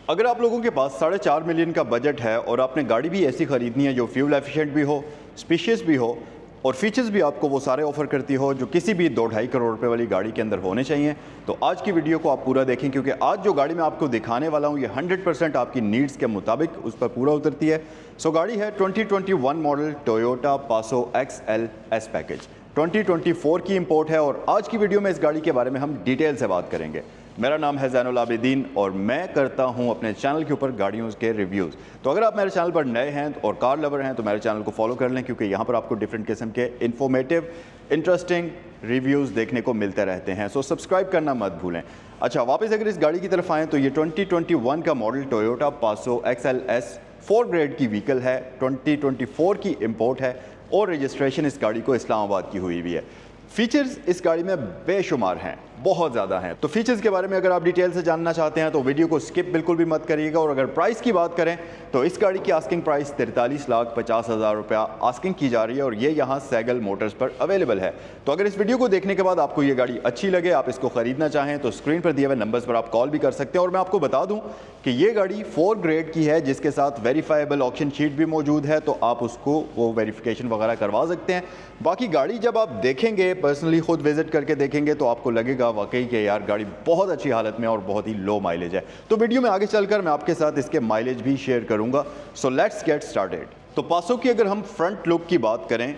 अगर आप लोगों के पास 4.5 मिलियन का बजट है और आपने गाड़ी भी ऐसी ख़रीदनी है जो फ्यूल एफिशिएंट भी हो, स्पेशियस भी हो और फीचर्स भी आपको वो सारे ऑफर करती हो जो किसी भी 2-2.5 करोड़ रुपए वाली गाड़ी के अंदर होने चाहिए, तो आज की वीडियो को आप पूरा देखें क्योंकि आज जो गाड़ी मैं आपको दिखाने वाला हूँ ये 100% आपकी नीड्स के मुताबिक उस पर पूरा उतरती है। सो गाड़ी है 2021 मॉडल टोयोटा पासो XL S पैकेज, 2024 की इंपोर्ट है और आज की वीडियो में इस गाड़ी के बारे में हम डिटेल से बात करेंगे। मेरा नाम है ज़ैनुल आबिदीन और मैं करता हूं अपने चैनल के ऊपर गाड़ियों के रिव्यूज़। तो अगर आप मेरे चैनल पर नए हैं और कार लवर हैं तो मेरे चैनल को फॉलो कर लें क्योंकि यहां पर आपको डिफरेंट किस्म के इन्फॉर्मेटिव इंटरेस्टिंग रिव्यूज़ देखने को मिलते रहते हैं। सो सब्सक्राइब करना मत भूलें। अच्छा, वापस अगर इस गाड़ी की तरफ आएँ तो ये 2021 का मॉडल टोयोटा पासो XL S 4 ग्रेड की व्हीकल है, 2024 की इम्पोर्ट है और रजिस्ट्रेशन इस गाड़ी को इस्लामाबाद की हुई भी है। फीचर्स इस गाड़ी में बेशुमार हैं, बहुत ज़्यादा हैं। तो फीचर्स के बारे में अगर आप डिटेल से जानना चाहते हैं तो वीडियो को स्किप बिल्कुल भी मत करिएगा। और अगर प्राइस की बात करें तो इस गाड़ी की आस्किंग प्राइस 43,50,000 रुपया आस्किंग की जा रही है और ये यहाँ सैगल मोटर्स पर अवेलेबल है। तो अगर इस वीडियो को देखने के बाद आपको ये गाड़ी अच्छी लगे, आप इसको ख़रीदना चाहें तो स्क्रीन पर दिए हुए नंबर्स पर आप कॉल भी कर सकते हैं। और मैं आपको बता दूँ कि ये गाड़ी 4 ग्रेड की है जिसके साथ वेरीफाइबल ऑक्शन शीट भी मौजूद है, तो आप उसको वो वेरिफिकेशन वगैरह करवा सकते हैं। बाकी गाड़ी जब आप देखेंगे, पर्सनली खुद विजिट करके देखेंगे तो आपको लगेगा वाकई कि यार गाड़ी बहुत अच्छी हालत में और बहुत ही लो माइलेज है। तो वीडियो में आगे चलकर मैं आपके साथ इसके माइलेज भी शेयर करूंगा। So let's get started. तो पासो की अगर हम फ्रंट लुक की बात करें,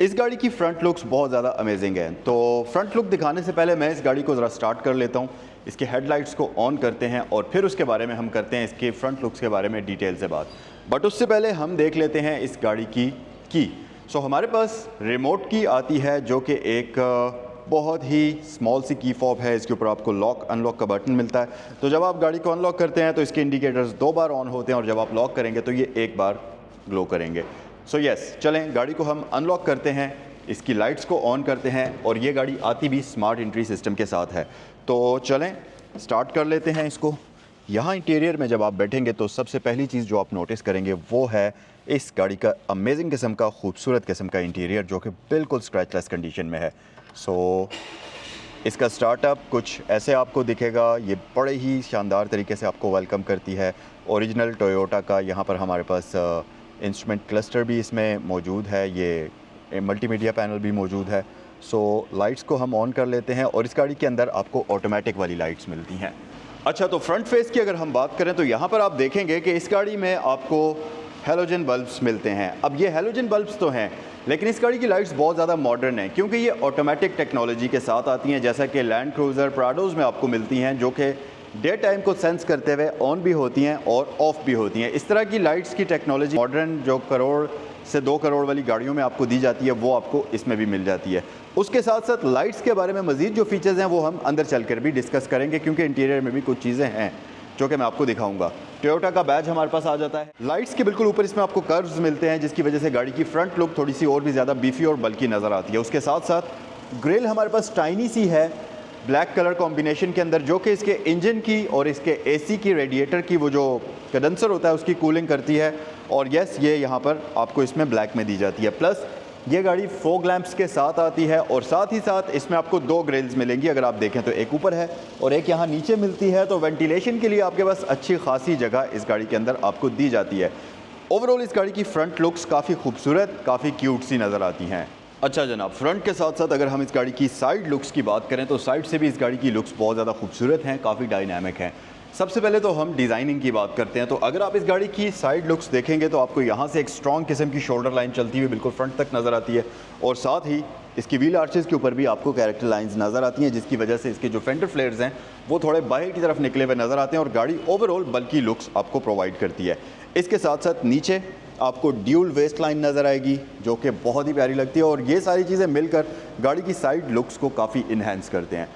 इस गाड़ी की फ्रंट लुक्स बहुत ज़्यादा अमेजिंग है। तो फ्रंट लुक दिखाने से पहले मैं इस गाड़ी को ज़रा स्टार्ट कर लेता हूँ। इसके हेडलाइट्स को ऑन करते हैं और फिर उसके बारे में हम करते हैं इसके फ्रंट लुक्स के बारे में डिटेल से बात। बट उससे पहले हम देख लेते हैं इस गाड़ी की। सो हमारे पास रिमोट की आती है जो कि एक बहुत ही स्मॉल सी की फॉब है। इसके ऊपर आपको लॉक अनलॉक का बटन मिलता है। तो जब आप गाड़ी को अनलॉक करते हैं तो इसके इंडिकेटर्स 2 बार ऑन होते हैं और जब आप लॉक करेंगे तो ये 1 बार ग्लो करेंगे। सो यस, चलें गाड़ी को हम अनलॉक करते हैं, इसकी लाइट्स को ऑन करते हैं और ये गाड़ी आती भी स्मार्ट एंट्री सिस्टम के साथ है। तो चलें स्टार्ट कर लेते हैं इसको। यहाँ इंटीरियर में जब आप बैठेंगे तो सबसे पहली चीज़ जो आप नोटिस करेंगे वो है इस गाड़ी का अमेजिंग किस्म का, खूबसूरत किस्म का इंटीरियर जो कि बिल्कुल स्क्रैचलेस कंडीशन में है। सो इसका स्टार्टअप कुछ ऐसे आपको दिखेगा। ये बड़े ही शानदार तरीके से आपको वेलकम करती है। ओरिजिनल टोयोटा का यहाँ पर हमारे पास इंस्ट्रूमेंट क्लस्टर भी इसमें मौजूद है, ये मल्टीमीडिया पैनल भी मौजूद है। सो लाइट्स को हम ऑन कर लेते हैं और इस गाड़ी के अंदर आपको ऑटोमेटिक वाली लाइट्स मिलती हैं। अच्छा, तो फ्रंट फेस की अगर हम बात करें तो यहाँ पर आप देखेंगे कि इस गाड़ी में आपको हेलोजन बल्ब्स मिलते हैं। अब ये हेलोजन बल्ब्स तो हैं लेकिन इस गाड़ी की लाइट्स बहुत ज़्यादा मॉडर्न हैं क्योंकि ये ऑटोमेटिक टेक्नोलॉजी के साथ आती हैं, जैसा कि लैंड क्रूज़र प्राडोज़ में आपको मिलती हैं जो कि डे टाइम को सेंस करते हुए ऑन भी होती हैं और ऑफ़ भी होती हैं। इस तरह की लाइट्स की टेक्नोलॉजी मॉडर्न जो 1 करोड़ से 2 करोड़ वाली गाड़ियों में आपको दी जाती है वो आपको इसमें भी मिल जाती है। उसके साथ साथ लाइट्स के बारे में मज़ीद जो फीचर्स हैं वो हम अंदर चलकर भी डिस्कस करेंगे क्योंकि इंटीरियर में भी कुछ चीज़ें हैं जो कि मैं आपको दिखाऊंगा। टोयोटा का बैज हमारे पास आ जाता है। लाइट्स के बिल्कुल ऊपर इसमें आपको कर्व्स मिलते हैं जिसकी वजह से गाड़ी की फ्रंट लुक थोड़ी सी और भी ज़्यादा बीफी और बल्कि नज़र आती है। उसके साथ साथ ग्रिल हमारे पास टाइनी सी है ब्लैक कलर कॉम्बिनेशन के अंदर जो कि इसके इंजन की और इसके AC की रेडिएटर की वो जो कंडेंसर होता है उसकी कूलिंग करती है। और यस, ये यहाँ पर आपको इसमें ब्लैक में दी जाती है। प्लस ये गाड़ी फॉग लैंप्स के साथ आती है और साथ ही साथ इसमें आपको 2 ग्रिल्स मिलेंगी। अगर आप देखें तो एक ऊपर है और एक यहाँ नीचे मिलती है, तो वेंटिलेशन के लिए आपके पास अच्छी खासी जगह इस गाड़ी के अंदर आपको दी जाती है। ओवरऑल इस गाड़ी की फ्रंट लुक्स काफ़ी खूबसूरत, काफ़ी क्यूट सी नज़र आती हैं। अच्छा जनाब, फ्रंट के साथ साथ अगर हम इस गाड़ी की साइड लुक्स की बात करें तो साइड से भी इस गाड़ी की लुक्स बहुत ज़्यादा खूबसूरत हैं, काफ़ी डायनामिक हैं। सबसे पहले तो हम डिज़ाइनिंग की बात करते हैं। तो अगर आप इस गाड़ी की साइड लुक्स देखेंगे तो आपको यहाँ से एक स्ट्रॉन्ग किस्म की शोल्डर लाइन चलती हुई बिल्कुल फ्रंट तक नज़र आती है और साथ ही इसकी व्हील आर्चेस के ऊपर भी आपको कैरेक्टर लाइंस नज़र आती हैं जिसकी वजह से इसके जो फेंडर फ्लेयर्स हैं वो थोड़े बाहर की तरफ निकले हुए नज़र आते हैं और गाड़ी ओवरऑल बल्कि लुक्स आपको प्रोवाइड करती है। इसके साथ साथ नीचे आपको ड्यूल वेस्ट लाइन नज़र आएगी जो कि बहुत ही प्यारी लगती है और ये सारी चीज़ें मिलकर गाड़ी की साइड लुक्स को काफ़ी इन्हेंस करते हैं।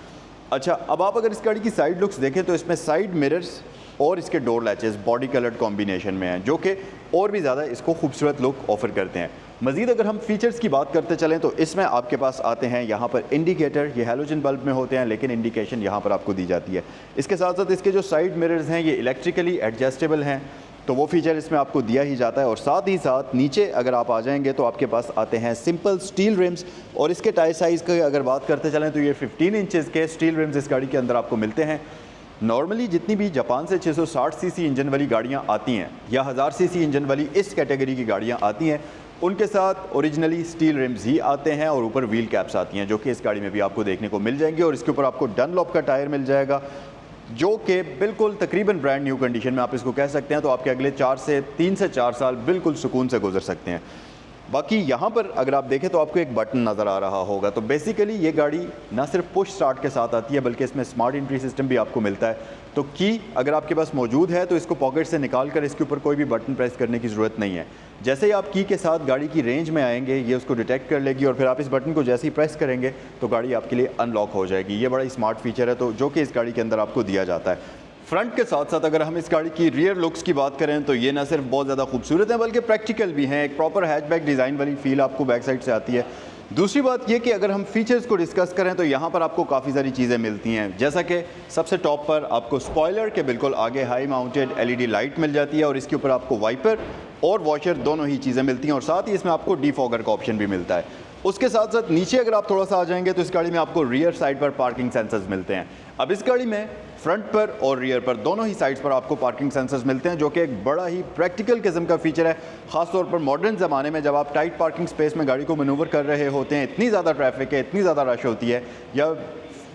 अच्छा, अब आप अगर इस गाड़ी की साइड लुक्स देखें तो इसमें साइड मिरर्स और इसके door latches body coloured combination में हैं जो कि और भी ज़्यादा इसको खूबसूरत लुक ऑफर करते हैं। मज़ीद अगर हम फीचर्स की बात करते चलें तो इसमें आपके पास आते हैं यहाँ पर इंडिकेटर, ये हैलोजन बल्ब में होते हैं लेकिन इंडिकेशन यहाँ पर आपको दी जाती है। इसके साथ साथ इसके जो साइड मिरर्स हैं ये इलेक्ट्रिकली एडजस्टेबल हैं, तो वो फीचर इसमें आपको दिया ही जाता है। और साथ ही साथ नीचे अगर आप आ जाएंगे तो आपके पास आते हैं सिंपल स्टील रिम्स और इसके टायर साइज़ की अगर बात करते चलें तो ये 15 इंचज़ के स्टील रिम्स इस गाड़ी के अंदर आपको मिलते हैं। नॉर्मली जितनी भी जापान से 660 सीसी इंजन वाली गाड़ियाँ आती हैं या 1000 सीसी इंजन वाली इस कैटेगरी की गाड़ियाँ आती हैं, उनके साथ ओरिजिनली स्टील रिम्स ही आते हैं और ऊपर व्हील कैप्स आती हैं, जो कि इस गाड़ी में भी आपको देखने को मिल जाएंगे। और इसके ऊपर आपको डनलॉप का टायर मिल जाएगा, जो कि बिल्कुल तकरीबन ब्रांड न्यू कंडीशन में आप इसको कह सकते हैं। तो आपके अगले 3 से 4 साल बिल्कुल सुकून से गुजर सकते हैं। बाकी यहाँ पर अगर आप देखें तो आपको एक बटन नज़र आ रहा होगा। तो बेसिकली ये गाड़ी ना सिर्फ पुश स्टार्ट के साथ आती है, बल्कि इसमें स्मार्ट एंट्री सिस्टम भी आपको मिलता है। तो की अगर आपके पास मौजूद है तो इसको पॉकेट से निकाल कर इसके ऊपर कोई भी बटन प्रेस करने की ज़रूरत नहीं है। जैसे ही आप की के साथ गाड़ी की रेंज में आएंगे, ये उसको डिटेक्ट कर लेगी और फिर आप इस बटन को जैसे ही प्रेस करेंगे तो गाड़ी आपके लिए अनलॉक हो जाएगी। ये बड़ा स्मार्ट फीचर है, तो जो कि इस गाड़ी के अंदर आपको दिया जाता है। फ्रंट के साथ साथ अगर हम इस गाड़ी की रियर लुक्स की बात करें तो ये ना सिर्फ बहुत ज़्यादा खूबसूरत है, बल्कि प्रैक्टिकल भी हैं। एक प्रॉपर हैचबैक डिज़ाइन वाली फील आपको बैक साइड से आती है। दूसरी बात ये कि अगर हम फीचर्स को डिस्कस करें तो यहाँ पर आपको काफ़ी सारी चीज़ें मिलती हैं, जैसा कि सबसे टॉप पर आपको स्पॉयलर के बिल्कुल आगे हाई माउंटेड LED लाइट मिल जाती है और इसके ऊपर आपको वाइपर और वॉशर दोनों ही चीज़ें मिलती हैं और साथ ही इसमें आपको डिफॉगर का ऑप्शन भी मिलता है। उसके साथ साथ नीचे अगर आप थोड़ा सा आ जाएंगे तो इस गाड़ी में आपको रियर साइड पर पार्किंग सेंसर्स मिलते हैं। अब इस गाड़ी में फ्रंट पर और रियर पर दोनों ही साइड्स पर आपको पार्किंग सेंसर्स मिलते हैं, जो कि एक बड़ा ही प्रैक्टिकल किस्म का फीचर है। ख़ासतौर पर मॉडर्न ज़माने में जब आप टाइट पार्किंग स्पेस में गाड़ी को मैनूवर कर रहे होते हैं, इतनी ज़्यादा ट्रैफिक है, इतनी ज़्यादा रश होती है, या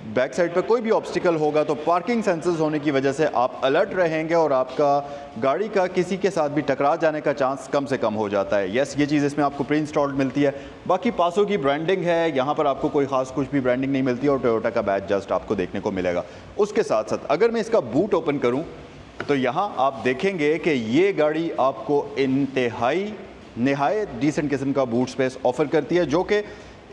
बैक साइड पर कोई भी ऑब्स्टिकल होगा तो पार्किंग सेंसर्स होने की वजह से आप अलर्ट रहेंगे और आपका गाड़ी का किसी के साथ भी टकरा जाने का चांस कम से कम हो जाता है। यस, ये चीज़ इसमें आपको प्री इंस्टॉल्ड मिलती है। बाकी पासो की ब्रांडिंग है, यहाँ पर आपको कोई ख़ास कुछ भी ब्रांडिंग नहीं मिलती और टोयोटा का बैज जस्ट आपको देखने को मिलेगा। उसके साथ साथ अगर मैं इसका बूट ओपन करूँ तो यहाँ आप देखेंगे कि ये गाड़ी आपको इंतहाई नहायत डिसेंट किस्म का बूट स्पेस ऑफ़र करती है, जो कि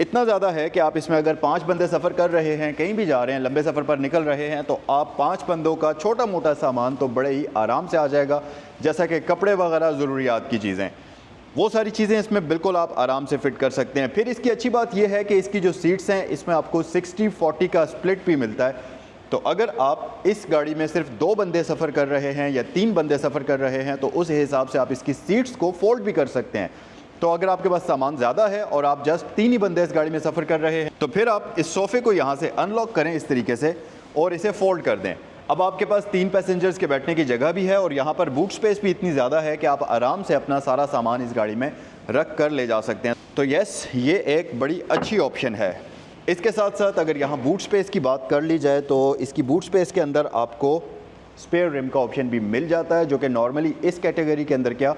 इतना ज़्यादा है कि आप इसमें अगर 5 बंदे सफ़र कर रहे हैं, कहीं भी जा रहे हैं, लंबे सफ़र पर निकल रहे हैं, तो आप 5 बंदों का छोटा मोटा सामान तो बड़े ही आराम से आ जाएगा। जैसा कि कपड़े वगैरह, ज़रूरियात की चीज़ें, वो सारी चीज़ें इसमें बिल्कुल आप आराम से फ़िट कर सकते हैं। फिर इसकी अच्छी बात यह है कि इसकी जो सीट्स हैं इसमें आपको 60-40 का स्प्लिट भी मिलता है। तो अगर आप इस गाड़ी में सिर्फ 2 बंदे सफ़र कर रहे हैं या 3 बंदे सफ़र कर रहे हैं तो उस हिसाब से आप इसकी सीट्स को फोल्ड भी कर सकते हैं। तो अगर आपके पास सामान ज़्यादा है और आप जस्ट 3 ही बंदे इस गाड़ी में सफ़र कर रहे हैं तो फिर आप इस सोफ़े को यहाँ से अनलॉक करें इस तरीके से और इसे फोल्ड कर दें। अब आपके पास 3 पैसेंजर्स के बैठने की जगह भी है और यहाँ पर बूट स्पेस भी इतनी ज़्यादा है कि आप आराम से अपना सारा सामान इस गाड़ी में रख कर ले जा सकते हैं। तो यस, ये एक बड़ी अच्छी ऑप्शन है। इसके साथ साथ अगर यहाँ बूट स्पेस की बात कर ली जाए तो इसकी बूट स्पेस के अंदर आपको स्पेयर रिम का ऑप्शन भी मिल जाता है, जो कि नॉर्मली इस कैटेगरी के अंदर क्या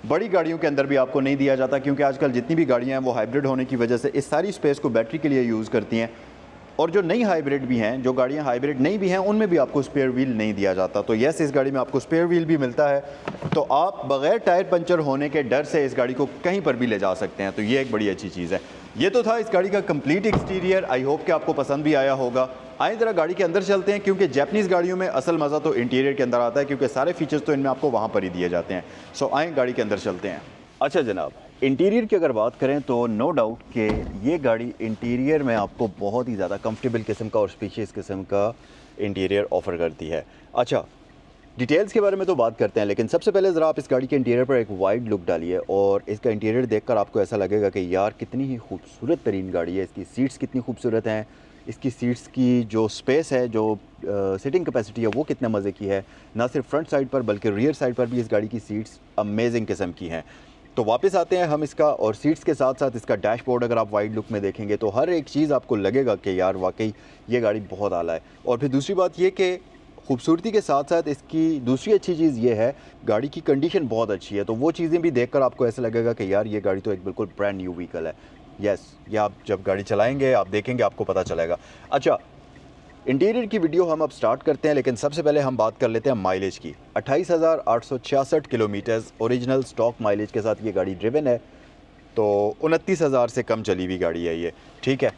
बड़ी गाड़ियों के अंदर भी आपको नहीं दिया जाता, क्योंकि आजकल जितनी भी गाड़ियाँ हैं वो हाइब्रिड होने की वजह से इस सारी स्पेस को बैटरी के लिए यूज़ करती हैं। और जो नई हाइब्रिड भी हैं, जो गाड़ियाँ हाइब्रिड नहीं भी हैं, उनमें भी आपको स्पेयर व्हील नहीं दिया जाता। तो यस, इस गाड़ी में आपको स्पेयर व्हील भी मिलता है, तो आप बग़ैर टायर पंचर होने के डर से इस गाड़ी को कहीं पर भी ले जा सकते हैं। तो ये एक बड़ी अच्छी चीज़ है। ये तो था इस गाड़ी का कंप्लीट एक्सटीरियर। आई होप कि आपको पसंद भी आया होगा। आइए ज़रा गाड़ी के अंदर चलते हैं, क्योंकि जैपनीज़ गाड़ियों में असल मज़ा तो इंटीरियर के अंदर आता है, क्योंकि सारे फीचर्स तो इनमें आपको वहाँ पर ही दिए जाते हैं। सो आइए गाड़ी के अंदर चलते हैं। अच्छा जनाब, इंटीरियर की अगर बात करें तो नो डाउट कि ये गाड़ी इंटीरियर में आपको बहुत ही ज़्यादा कंफर्टेबल किस्म का और स्पेशियस किस्म का इंटीरियर ऑफ़र करती है। अच्छा, डिटेल्स के बारे में तो बात करते हैं, लेकिन सबसे पहले ज़रा आप इस गाड़ी के इंटीरियर पर एक वाइड लुक डालिए और इसका इंटीरियर देखकर आपको ऐसा लगेगा कि यार कितनी ही खूबसूरत तरीन गाड़ी है। इसकी सीट्स कितनी खूबसूरत हैं, इसकी सीट्स की जो स्पेस है, जो सिटिंग कैपेसिटी है, वो कितने मज़े की है। ना सिर्फ फ्रंट साइड पर बल्कि रियर साइड पर भी इस गाड़ी की सीट्स अमेजिंग किस्म की हैं। तो वापस आते हैं हम इसका, और सीट्स के साथ साथ इसका डैशबोर्ड अगर आप वाइड लुक में देखेंगे तो हर एक चीज़ आपको लगेगा कि यार वाकई ये गाड़ी बहुत आला है। और फिर दूसरी बात ये कि खूबसूरती के साथ साथ इसकी दूसरी अच्छी चीज़ ये है, गाड़ी की कंडीशन बहुत अच्छी है। तो वो चीज़ें भी देखकर आपको ऐसा लगेगा कि यार ये गाड़ी तो एक बिल्कुल ब्रांड न्यू व्हीकल है। यस, ये आप जब गाड़ी चलाएंगे आप देखेंगे, आपको पता चलेगा। अच्छा, इंटीरियर की वीडियो हम अब स्टार्ट करते हैं, लेकिन सबसे पहले हम बात कर लेते हैं माइलेज की। 28,866 किलोमीटर्स ओरिजिनल स्टॉक माइलेज के साथ ये गाड़ी ड्रिवन है। तो 29,000 से कम चली हुई गाड़ी है ये, ठीक है।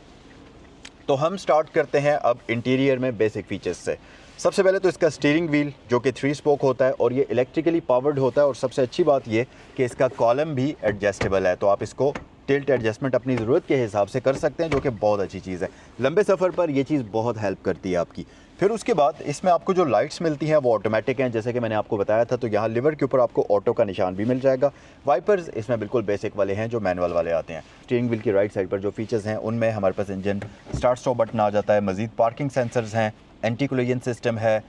तो हम स्टार्ट करते हैं अब इंटीरियर में बेसिक फीचर्स से। सबसे पहले तो इसका स्टीयरिंग व्हील जो कि 3 स्पोक होता है और ये इलेक्ट्रिकली पावर्ड होता है, और सबसे अच्छी बात ये कि इसका कॉलम भी एडजस्टेबल है, तो आप इसको टिल्ट एडजस्टमेंट अपनी ज़रूरत के हिसाब से कर सकते हैं, जो कि बहुत अच्छी चीज़ है। लंबे सफ़र पर ये चीज़ बहुत हेल्प करती है आपकी। फिर उसके बाद इसमें आपको जो लाइट्स मिलती हैं वो ऑटोमेटिक हैं, जैसे कि मैंने आपको बताया था। तो यहाँ लिवर के ऊपर आपको ऑटो का निशान भी मिल जाएगा। वाइपर्स इसमें बिल्कुल बेसिक वाले हैं जो मैनुअल वाले आते हैं। स्टीयरिंग व्हील की राइट साइड पर जो फीचर्स हैं उनमें हमारे पास इंजन स्टार्ट स्टॉप बटन आ जाता है, मज़ीद पार्किंग सेंसर्स हैं, एंटी कोलिजन सिस्टम है,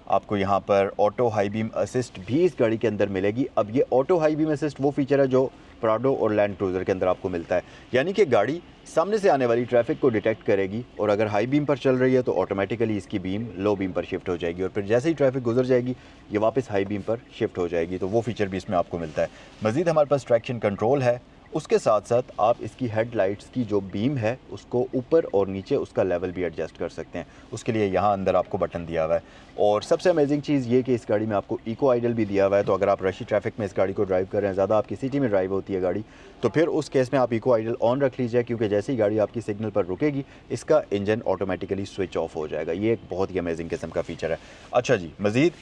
आपको यहाँ पर ऑटो हाई बीम असिस्ट भी इस गाड़ी के अंदर मिलेगी। अब ये ऑटो हाई बीम असिस्ट वो फीचर है जो प्राडो और लैंड क्रूज़र के अंदर आपको मिलता है, यानी कि गाड़ी सामने से आने वाली ट्रैफिक को डिटेक्ट करेगी और अगर हाई बीम पर चल रही है तो ऑटोमेटिकली इसकी बीम लो बीम पर शिफ्ट हो जाएगी और फिर जैसे ही ट्रैफिक गुजर जाएगी ये वापस हाई बीम पर शिफ्ट हो जाएगी। तो वो फीचर भी इसमें आपको मिलता है। मज़ीद हमारे पास ट्रैक्शन कंट्रोल है, उसके साथ साथ आप इसकी हेडलाइट्स की जो बीम है उसको ऊपर और नीचे उसका लेवल भी एडजस्ट कर सकते हैं। उसके लिए यहाँ अंदर आपको बटन दिया हुआ है और सबसे अमेजिंग चीज़ ये कि इस गाड़ी में आपको इको आइडल भी दिया हुआ है। तो अगर आप रशी ट्रैफिक में इस गाड़ी को ड्राइव कर रहे हैं, ज़्यादा आपकी सिटी में ड्राइव होती है गाड़ी, तो फिर उस केस में आप इको आइडल ऑन रख लीजिए, क्योंकि जैसे ही गाड़ी आपकी सिग्नल पर रुकेगी इसका इंजन ऑटोमेटिकली स्विच ऑफ हो जाएगा। ये एक बहुत ही अमेजिंग किस्म का फ़ीचर है। अच्छा जी, मज़ीद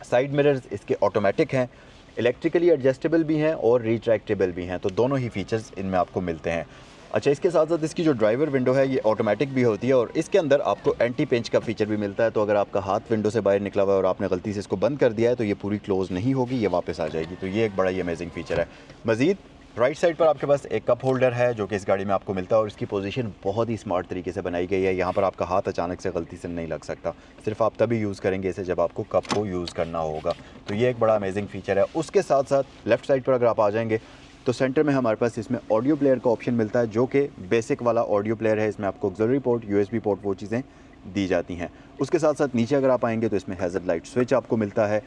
साइड मिरर्स इसके ऑटोमेटिक हैं, इलेक्ट्रिकली एडजस्टेबल भी हैं और रिट्रैक्टेबल भी हैं, तो दोनों ही फीचर्स इनमें आपको मिलते हैं। अच्छा, इसके साथ साथ इसकी जो ड्राइवर विंडो है ये ऑटोमेटिक भी होती है और इसके अंदर आपको एंटी पिंच का फीचर भी मिलता है। तो अगर आपका हाथ विंडो से बाहर निकला हुआ है और आपने गलती से इसको बंद कर दिया है तो ये पूरी क्लोज़ नहीं होगी, ये वापस आ जाएगी। तो ये एक बड़ा ही अमेजिंग फीचर है। मज़ीद राइट साइड पर आपके पास एक कप होल्डर है जो कि इस गाड़ी में आपको मिलता है और इसकी पोजीशन बहुत ही स्मार्ट तरीके से बनाई गई है। यहाँ पर आपका हाथ अचानक से गलती से नहीं लग सकता, सिर्फ आप तभी यूज़ करेंगे इसे जब आपको कप को यूज़ करना होगा। तो ये एक बड़ा अमेजिंग फीचर है। उसके साथ साथ लेफ़्ट साइड पर अगर आप आ जाएंगे तो सेंटर में हमारे पास इसमें ऑडियो प्लेयर का ऑप्शन मिलता है, जो कि बेसिक वाला ऑडियो प्लेयर है। इसमें आपको ऑक्सिलरी पोर्ट, USB पोर्ट, वो चीज़ें दी जाती हैं। उसके साथ साथ नीचे अगर आप आएंगे तो इसमें हैज़र्ड लाइट स्विच आपको मिलता है।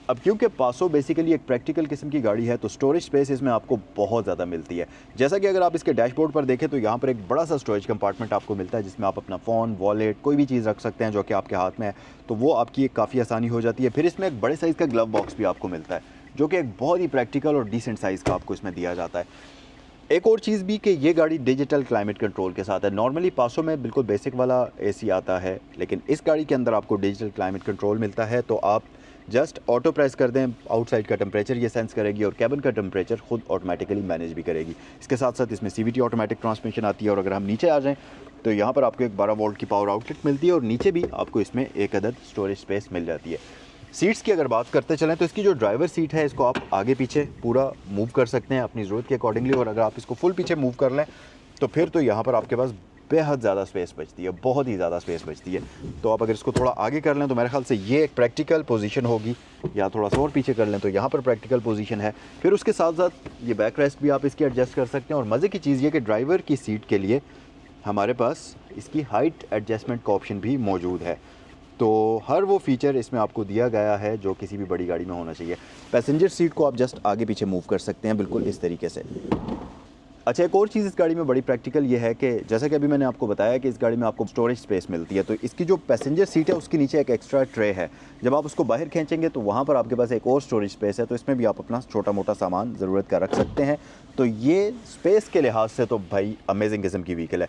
अब क्योंकि पासो बेसिकली एक प्रैक्टिकल किस्म की गाड़ी है तो स्टोरेज स्पेस इसमें आपको बहुत ज़्यादा मिलती है। जैसा कि अगर आप इसके डैशबोर्ड पर देखें तो यहाँ पर एक बड़ा सा स्टोरेज कंपार्टमेंट आपको मिलता है जिसमें आप अपना फ़ोन, वॉलेट, कोई भी चीज़ रख सकते हैं जो कि आपके हाथ में है, तो वो आपकी एक काफ़ी आसानी हो जाती है। फिर इसमें एक बड़े साइज़ का ग्लव बॉक्स भी आपको मिलता है जो कि एक बहुत ही प्रैक्टिकल और डिसेंट साइज़ का आपको इसमें दिया जाता है। एक और चीज़ भी कि ये गाड़ी डिजिटल क्लाइमेट कंट्रोल के साथ है। नॉर्मली पासो में बिल्कुल बेसिक वाला AC आता है, लेकिन इस गाड़ी के अंदर आपको डिजिटल क्लाइमेट कंट्रोल मिलता है। तो आप जस्ट ऑटो प्रेस कर दें, आउटसाइड का टेम्परेचर ये सेंस करेगी और कैबिन का टेम्परेचर खुद ऑटोमेटिकली मैनेज भी करेगी। इसके साथ साथ इसमें CVT ऑटोमेटिक ट्रांसमिशन आती है और अगर हम नीचे आ जाएँ तो यहाँ पर आपको एक 12 वोल्ट की पावर आउटलेट मिलती है और नीचे भी आपको इसमें एक अदद स्टोरेज स्पेस मिल जाती है। सीट्स की अगर बात करते चलें तो इसकी जो ड्राइवर सीट है इसको आप आगे पीछे पूरा मूव कर सकते हैं अपनी ज़रूरत के अकॉर्डिंगली, और अगर आप इसको फुल पीछे मूव कर लें तो फिर तो यहाँ पर आपके पास बेहद ज़्यादा स्पेस बचती है, बहुत ही ज़्यादा स्पेस बचती है। तो आप अगर इसको थोड़ा आगे कर लें तो मेरे ख्याल से ये एक प्रैक्टिकल पोजीशन होगी, या थोड़ा सा और पीछे कर लें तो यहाँ पर प्रैक्टिकल पोजीशन है। फिर उसके साथ साथ ये बैक रेस्ट भी आप इसकी एडजस्ट कर सकते हैं और मज़े की चीज़ ये कि ड्राइवर की सीट के लिए हमारे पास इसकी हाइट एडजस्टमेंट का ऑप्शन भी मौजूद है। तो हर वो फीचर इसमें आपको दिया गया है जो किसी भी बड़ी गाड़ी में होना चाहिए। पैसेंजर सीट को आप जस्ट आगे पीछे मूव कर सकते हैं बिल्कुल इस तरीके से। अच्छा, एक और चीज़ इस गाड़ी में बड़ी प्रैक्टिकल ये है कि जैसा कि अभी मैंने आपको बताया कि इस गाड़ी में आपको स्टोरेज स्पेस मिलती है, तो इसकी जो पैसेंजर सीट है उसके नीचे एक एक्स्ट्रा ट्रे है। जब आप उसको बाहर खींचेंगे तो वहाँ पर आपके पास एक और स्टोरेज स्पेस है, तो इसमें भी आप अपना छोटा मोटा सामान ज़रूरत का रख सकते हैं। तो ये स्पेस के लिहाज से तो भाई अमेजिंग किस्म की व्हीकल है।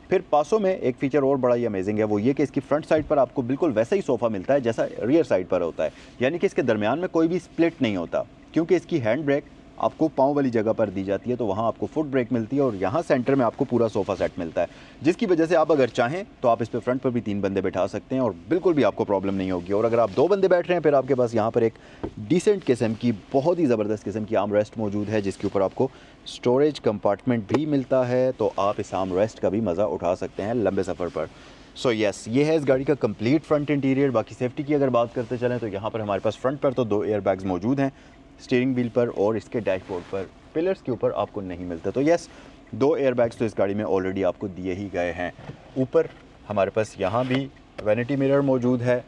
फिर पासो में एक फ़ीचर और बड़ा ही अमेजिंग है, वो ये कि इसकी फ्रंट साइड पर आपको बिल्कुल वैसा ही सोफ़ा मिलता है जैसा रियर साइड पर होता है, यानी कि इसके दरमियान में कोई भी स्प्लिट नहीं होता, क्योंकि इसकी हैंड ब्रेक आपको पाँव वाली जगह पर दी जाती है, तो वहाँ आपको फुट ब्रेक मिलती है और यहाँ सेंटर में आपको पूरा सोफ़ा सेट मिलता है, जिसकी वजह से आप अगर चाहें तो आप इस पर फ्रंट पर भी 3 बंदे बैठा सकते हैं और बिल्कुल भी आपको प्रॉब्लम नहीं होगी। और अगर आप 2 बंदे बैठ रहे हैं फिर आपके पास यहाँ पर एक डिसेंट किस्म की, बहुत ही ज़बरदस्त किस्म की आर्म रेस्ट मौजूद है, जिसके ऊपर आपको स्टोरेज कंपार्टमेंट भी मिलता है, तो आप इस आर्म रेस्ट का भी मज़ा उठा सकते हैं लंबे सफ़र पर। सो यस, ये है इस गाड़ी का कंप्लीट फ्रंट इंटीरियर। बाकी सेफ्टी की अगर बात करते चलें तो यहाँ पर हमारे पास फ्रंट पर तो 2 एयर बैग्स मौजूद हैं, स्टीयरिंग व्हील पर और इसके डैशबोर्ड पर, पिलर्स के ऊपर आपको नहीं मिलता। तो यस, 2 एयर बैग्स तो इस गाड़ी में ऑलरेडी आपको दिए ही गए हैं। ऊपर हमारे पास यहाँ भी वैनिटी मिरर मौजूद है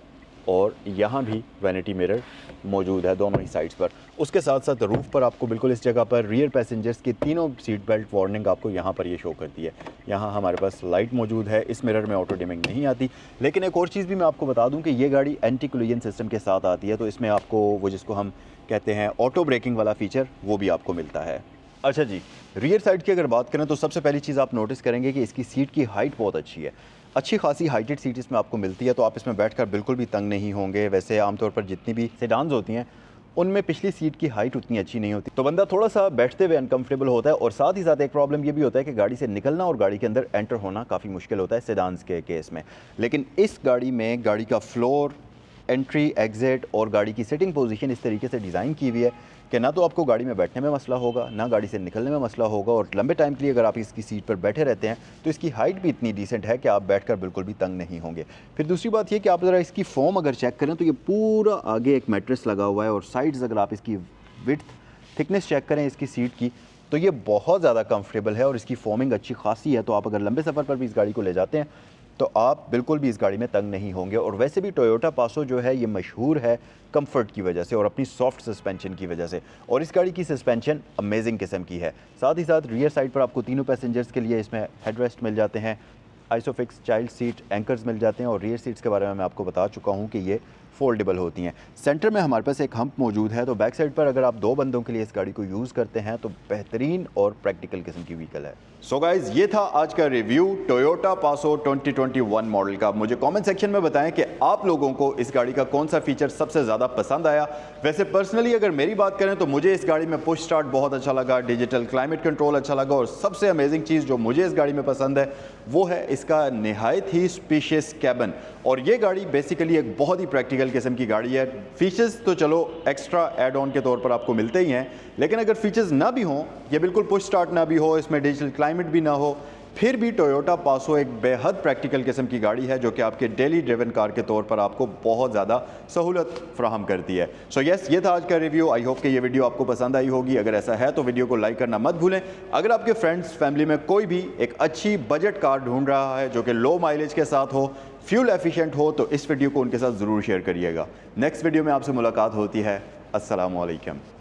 और यहाँ भी वैनिटी मिरर मौजूद है दोनों ही साइड्स पर। उसके साथ साथ रूफ़ पर आपको बिल्कुल इस जगह पर रियर पैसेंजर्स की तीनों सीट बेल्ट वार्निंग आपको यहाँ पर ये शो करती है। यहाँ हमारे पास लाइट मौजूद है, इस मिरर में ऑटो डिमिंग नहीं आती। लेकिन एक और चीज़ भी मैं आपको बता दूँ कि ये गाड़ी एंटी कोलिजन सिस्टम के साथ आती है, तो इसमें आपको वो जिसको हम कहते हैं ऑटो ब्रेकिंग वाला फ़ीचर वो भी आपको मिलता है। अच्छा जी, रियर साइड की अगर बात करें तो सबसे पहली चीज़ आप नोटिस करेंगे कि इसकी सीट की हाइट बहुत अच्छी है, अच्छी खासी हाइटेड सीट इसमें आपको मिलती है, तो आप इसमें बैठकर बिल्कुल भी तंग नहीं होंगे। वैसे आमतौर पर जितनी भी सेडान्स होती हैं उनमें पिछली सीट की हाइट उतनी अच्छी नहीं होती, तो बंदा थोड़ा सा बैठते हुए अनकंफर्टेबल होता है। और साथ ही साथ एक प्रॉब्लम ये भी होता है कि गाड़ी से निकलना और गाड़ी के अंदर एंटर होना काफ़ी मुश्किल होता है सेडान्स के केस में। लेकिन इस गाड़ी में गाड़ी का फ्लोर, एंट्री एग्जिट और गाड़ी की सिटिंग पोजीशन इस तरीके से डिज़ाइन की हुई है कि ना तो आपको गाड़ी में बैठने में मसला होगा, ना गाड़ी से निकलने में मसला होगा, और लंबे टाइम के लिए अगर आप इसकी सीट पर बैठे रहते हैं तो इसकी हाइट भी इतनी डिसेंट है कि आप बैठकर बिल्कुल भी तंग नहीं होंगे। फिर दूसरी बात ये कि आप ज़रा इसकी फोम अगर चेक करें तो ये पूरा आगे एक मैट्रेस लगा हुआ है, और साइड्स अगर आप इसकी विड्थ थिकनेस चेक करें इसकी सीट की तो ये बहुत ज़्यादा कंफर्टेबल है और इसकी फोमिंग अच्छी खासी है। तो आप अगर लंबे सफ़र पर भी इस गाड़ी को ले जाते हैं तो आप बिल्कुल भी इस गाड़ी में तंग नहीं होंगे। और वैसे भी टोयोटा पासो जो है ये मशहूर है कंफर्ट की वजह से और अपनी सॉफ्ट सस्पेंशन की वजह से, और इस गाड़ी की सस्पेंशन अमेजिंग किस्म की है। साथ ही साथ रियर साइड पर आपको तीनों पैसेंजर्स के लिए इसमें हेडरेस्ट मिल जाते हैं, आइसोफिक्स चाइल्ड सीट एंकर्स मिल जाते हैं, और रियर सीट्स के बारे में मैं आपको बता चुका हूँ कि ये फोल्डेबल होती हैं। सेंटर में हमारे पास एक हम्प मौजूद है, तो बैक साइड पर अगर आप 2 बंदों के लिए इस गाड़ी को यूज़ करते हैं तो बेहतरीन और प्रैक्टिकल किस्म की व्हीकल है। सो गाइज, ये था आज का रिव्यू टोयोटा पासो 2021 मॉडल का। मुझे कमेंट सेक्शन में बताएं कि आप लोगों को इस गाड़ी का कौन सा फीचर सबसे ज़्यादा पसंद आया। वैसे पर्सनली अगर मेरी बात करें तो मुझे इस गाड़ी में पुश स्टार्ट बहुत अच्छा लगा, डिजिटल क्लाइमेट कंट्रोल अच्छा लगा, और सबसे अमेजिंग चीज़ जो मुझे इस गाड़ी में पसंद है वो है इसका नहायत ही स्पेशियस कैबिन। और ये गाड़ी बेसिकली एक बहुत ही प्रैक्टिकल किस्म की गाड़ी है। फीचर्स तो चलो एक्स्ट्रा एड ऑन के तौर पर आपको मिलते ही हैं, लेकिन अगर फीचर्स ना भी हों, ये बिल्कुल पुश स्टार्ट ना भी हो, इसमें डिजिटल क्लाइमेट भी ना हो, फिर भी टोयोटा पासो एक बेहद प्रैक्टिकल किस्म की गाड़ी है जो कि आपके डेली ड्रिवन कार के तौर पर आपको बहुत ज़्यादा सहूलत फ्राहम करती है। सो यस, ये था आज का रिव्यू। आई होप कि ये वीडियो आपको पसंद आई होगी। अगर ऐसा है तो वीडियो को लाइक करना मत भूलें। अगर आपके फ्रेंड्स फैमिली में कोई भी एक अच्छी बजट कार ढूंढ रहा है जो कि लो माइलेज के साथ हो, फ्यूल एफिशिएंट हो, तो इस वीडियो को उनके साथ ज़रूर शेयर करिएगा। नेक्स्ट वीडियो में आपसे मुलाकात होती है। अस्सलाम वालेकुम।